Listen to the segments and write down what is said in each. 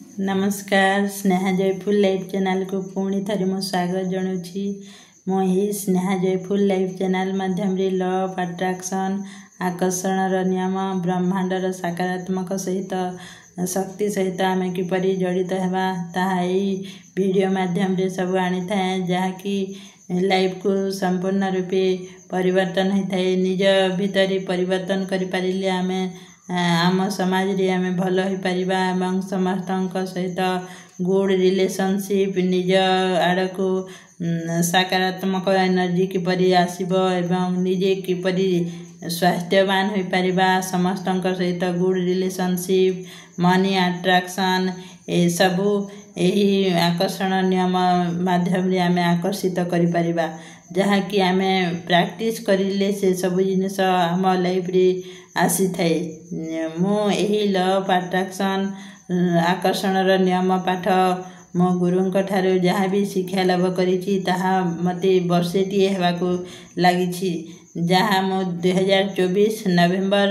नमस्कार Sneha जयफुल live channel को पुणी थरे मो स्वागत जनाऊँगी। मो ही स्नेहा जयफुल लाइव चैनल माध्यम रे लॉ ऑफ अट्रैक्शन आकर्षण नियम ब्रह्मांडर सकारात्मक सहित शक्ति सहित आम किपरि जड़ित हेबा ताहा वीडियो माध्यम रे सब आनी थाए जहाँकि लाइफ को संपूर्ण रूपे परिवर्तन होता है। निज भितर परिवर्तन करि पारिले आमे आम समाज रे आमे भल हो पारिबा एवं समस्त सहित गुड रिलेशनशिप निज आड़ को सकारात्मक एनर्जी किपरि आसीबो एवं निजे किपरि स्वास्थ्यवान हो पारिबा समस्त सहित गुड रिलेशनशिप मनी अट्रैक्शन ए सबू यही आकर्षण नियम माध्यम रे आमे आकर्षित करि पारिबा जहाँकि आमे प्रैक्टिस करिले से सब जिनिस आम लाइफ रे आसी थाए। मो यही लॉ ऑफ अट्रैक्शन आकर्षण नियम पाठ मो गुरुंक ठारू जहाँ भी शिक्षा लाभ करिछि ताहा मते वर्षेटीए हेबाकु लागिछि। जहाँ मो 2024 नवेम्बर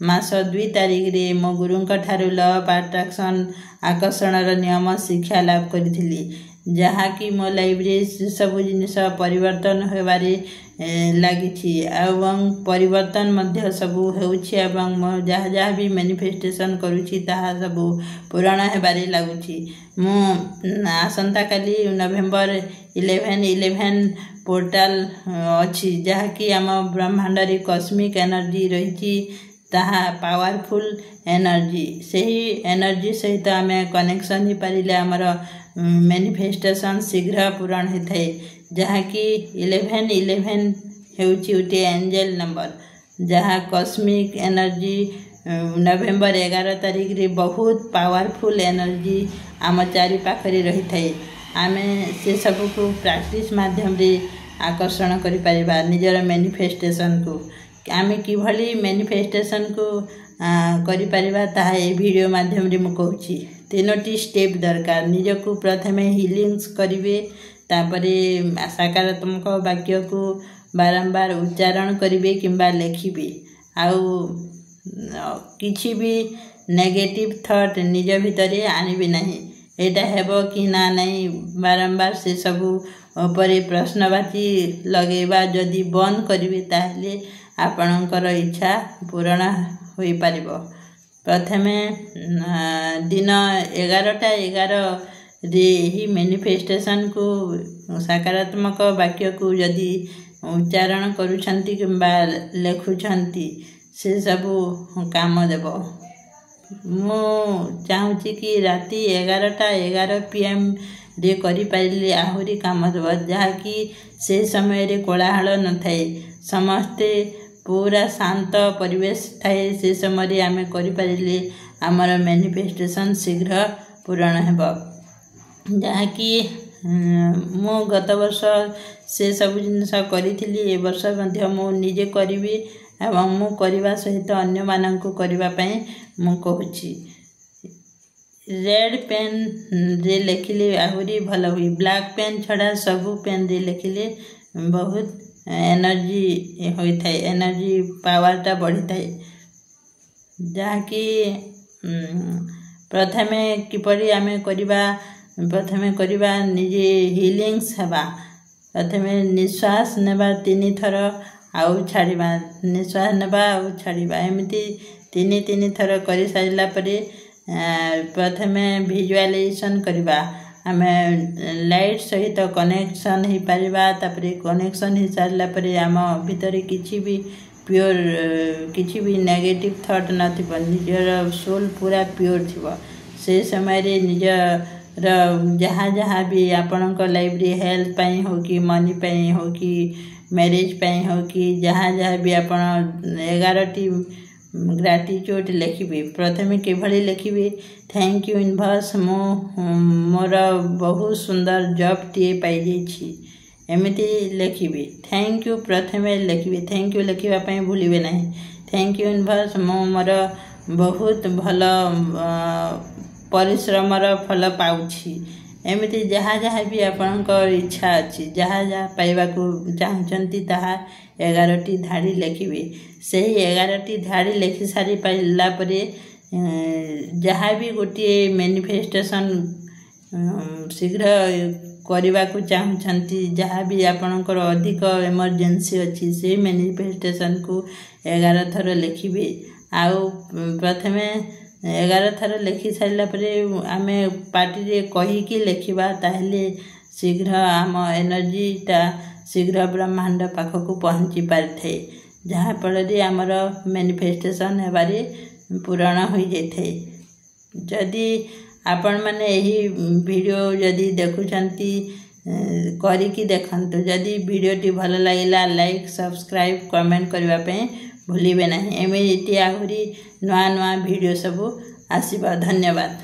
मास 2 तारिख रे मो गुरुंक ठारू लॉ ऑफ अट्रैक्शन आकर्षण नियम शिक्षा लाभ करिथिली जहाँ कि मो लाइफ रे सब जिनिस परिवर्तन होबारे लागिछि एवं परिवर्तन मध्य सबू होउछि एवं मो जहाँ जहाँ भी मैनिफेस्टेशन करूछि ताहा सबू पूरण हेबारे लागुछि। मो आसंता काली नवेम्बर 11 पोर्टाल अछि जहाँ कि आम ब्रह्मांड रे कॉस्मिक एनर्जी रहिछि ताहा पावरफुल एनर्जी सही एनर्जी सहित आमे कनेक्शन ही पारिले आमर मैनिफेस्टेशन शीघ्र पूरण होता है। जहाँ कि 11 हेउछि उटे एंजल नंबर जहाँ कॉस्मिक एनर्जी नवेम्बर 11 तारिख रे बहुत पावरफुल एनर्जी आम चारि पाखरे रही थाए। आमे से सब को प्रैक्टिस माध्यम रे आकर्षण करि पारिबा निजर मैनिफेस्टेशन को आमे किभली मैनिफेस्टेशन को करि पारिबा ताहा ए वीडियो माध्यम रे मु कहूछि। 3टी स्टेप दरकार निज को प्रथमे हीलिंग्स करिवे तापरे सकारात्मक वाक्य को बारंबार उच्चारण करिवे किंबा लेखिवे आउ किछि भी नेगेटिव थॉट निज भितरे आनिबे नहीं एटा हेबो कि ना नहीं बारंबार से सबू उपरे प्रश्नवाची लगेबा जदि बंद करिवे ताहले आपणकर इच्छा पूर्ण होई पारिबो। प्रथमे दिन 11:11 रे ही मैनिफेस्टेशन को सकारात्मक वाक्य को यदि उच्चारण करूछंती किंबा लेखुछंती से सबू काम देबो। मु चाहूँची कि राति 11:11 PM रे करि पारिले आहुरी काम देबो जहाँ कि से समय रे कोलाहल न थाए समस्ते पूरा शांत परिवेश थाए से समय रे आमे करि पारिले आमर मैनिफेस्टेशन शीघ्र पूरण हेबो। जहाँ कि मु गत वर्ष से सब जिनिस करिथिली ए वर्ष मध्य मु निजे करिवि एवं मु करिवा सहित अन्य माननकु करिवा पई मु कहूछि। रेड पेन रे लेखिले आहुरी भल हुई ब्लैक पेन छड़ा सबू पेन रे लेखिले बहुत एनर्जी होई थाए एनर्जी पावरटा बढ़ी थाए। जहाँ कि प्रथमे किपरि आमे करिबा निजे हीलिंग्स हेबा प्रथमे निश्वास नेबा 3 थर आउ छाड़िबा निश्वास नेबा आउ छाड़िबा एमिति 3 थर करि सारिला परे प्रथमे विजुअलाइजेशन करिबा आमे लाइट सहित कनेक्शन ही पारिबा तापरे कनेक्शन ही सारिला परे आम भितर किछि भी प्योर किछि भी नेगेटिव थॉट नथिबो निजर सोल पूरा प्योर थिबो से समय रे निजर जहाँ जहाँ भी आपणक लाइफ रे हेल्थ पाई हो कि मनी पाई हो कि मैरिज पाई हो कि जहाँ जहाँ भी आपण 11टी ग्रैटिट्यूड लेखिबे प्रथमे केभली लेखिबे थैंक यू यूनिवर्स मोर बहुत सुंदर जॉब टीए पाई जाइछि एमिति लेखिबे थैंक यू प्रथमे लेखिबे थैंक यू लेखिबा पई भूलिबे नहीं थैंक यू यूनिवर्स मोर बहुत भल परिश्रमर फल पाउछि एमिति जहाँ जहाँ भी आपणकर इच्छा अच्छी जहाँ जहाँ पाइबाकू चाहूँचंती ताहा 11टी धाड़ी लेखिबे सही 11टी धाड़ी लेखि सारी पाइला परे जहाँ भी गोटे मैनिफेस्टेशन शीघ्र करने को चाहूँगी जहाँ भी आपणकर अधिक इमरजेंसी अच्छी से मैनिफेस्टेशन को 11 थर लिखिए आउ प्रथमे 11 थर लिखि सारा पर आम पार्टी कहीकि लिखा ताहले शीघ्र आम एनर्जीटा शीघ्र ब्रह्मांड पाखक पहुँची पारि थाए जहाँफल आमर मैनिफेस्टेशन हेबारे पूरण हो जाए। जदि आपण मैंने यही वीडियो जदि देखुंती करिकी देखंतु जदि वीडियोटी भल लगिला लाइक सब्सक्राइब कमेंट करने भूलिए ना एमती आहरी नुआ नुआ वीडियो सब आसीबा। धन्यवाद।